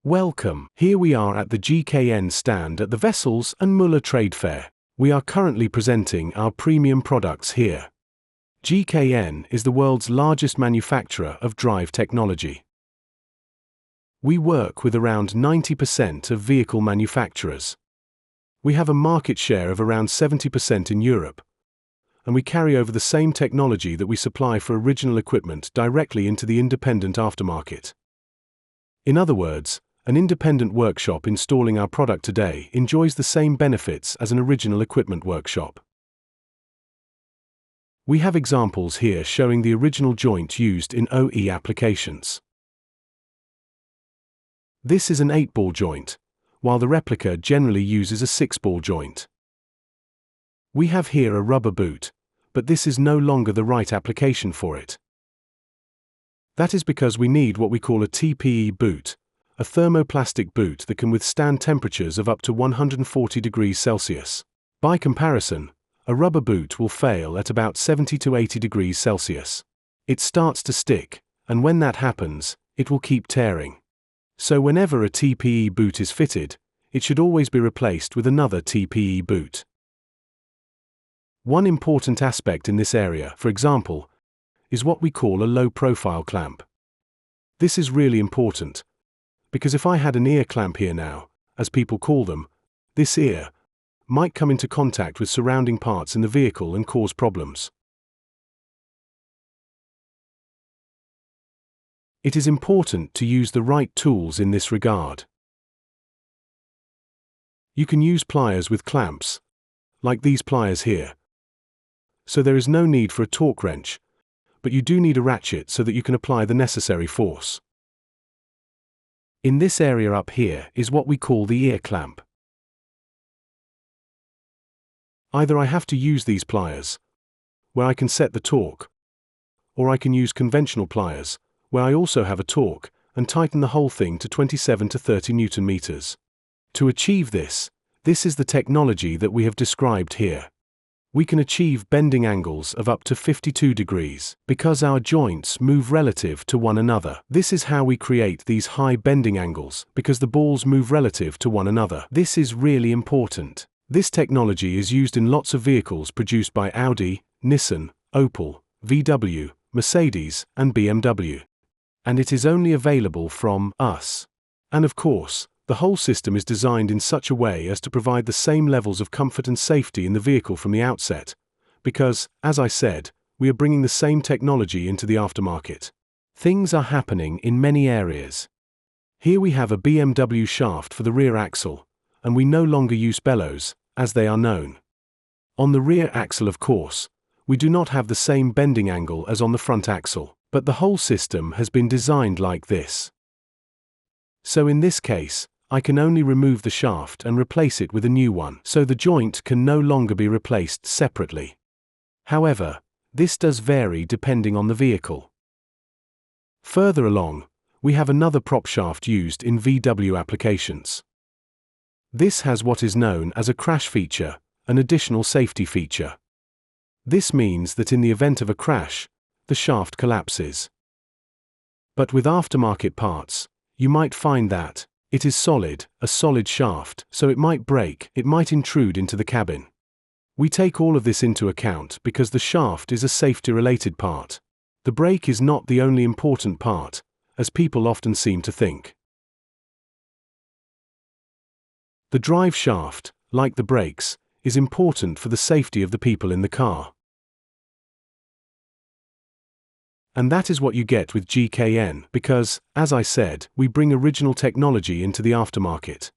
Welcome. Here we are at the GKN stand at the Vessels and Muller Trade Fair. We are currently presenting our premium products here. GKN is the world's largest manufacturer of drive technology. We work with around 90% of vehicle manufacturers. We have a market share of around 70% in Europe, and we carry over the same technology that we supply for original equipment directly into the independent aftermarket. In other words, an independent workshop installing our product today enjoys the same benefits as an original equipment workshop. We have examples here showing the original joint used in OE applications. This is an 8-ball joint, while the replica generally uses a 6-ball joint. We have here a rubber boot, but this is no longer the right application for it. That is because we need what we call a TPE boot, a thermoplastic boot that can withstand temperatures of up to 140 degrees Celsius. By comparison, a rubber boot will fail at about 70 to 80 degrees Celsius. It starts to stick, and when that happens, it will keep tearing. So whenever a TPE boot is fitted, it should always be replaced with another TPE boot. One important aspect in this area, for example, is what we call a low-profile clamp. This is really important, because if I had an ear clamp here now, as people call them, this ear might come into contact with surrounding parts in the vehicle and cause problems. It is important to use the right tools in this regard. You can use pliers with clamps, like these pliers here. So there is no need for a torque wrench, but you do need a ratchet so that you can apply the necessary force. In this area up here is what we call the ear clamp. Either I have to use these pliers, where I can set the torque, or I can use conventional pliers, where I also have a torque, and tighten the whole thing to 27 to 30 Newton meters. To achieve this is the technology that we have described here. We can achieve bending angles of up to 52 degrees, because our joints move relative to one another. This is how we create these high bending angles, because the balls move relative to one another. This is really important. This technology is used in lots of vehicles produced by Audi, Nissan, Opel, VW, Mercedes, and BMW. And it is only available from us. And of course, the whole system is designed in such a way as to provide the same levels of comfort and safety in the vehicle from the outset, because, as I said, we are bringing the same technology into the aftermarket. Things are happening in many areas. Here we have a BMW shaft for the rear axle, and we no longer use bellows, as they are known. On the rear axle, of course, we do not have the same bending angle as on the front axle, but the whole system has been designed like this. So in this case, I can only remove the shaft and replace it with a new one, so the joint can no longer be replaced separately. However, this does vary depending on the vehicle. Further along, we have another prop shaft used in VW applications. This has what is known as a crash feature, an additional safety feature. This means that in the event of a crash, the shaft collapses. But with aftermarket parts, you might find that it is a solid shaft, so it might break, it might intrude into the cabin. We take all of this into account because the shaft is a safety-related part. The brake is not the only important part, as people often seem to think. The drive shaft, like the brakes, is important for the safety of the people in the car. And that is what you get with GKN, because, as I said, we bring original technology into the aftermarket.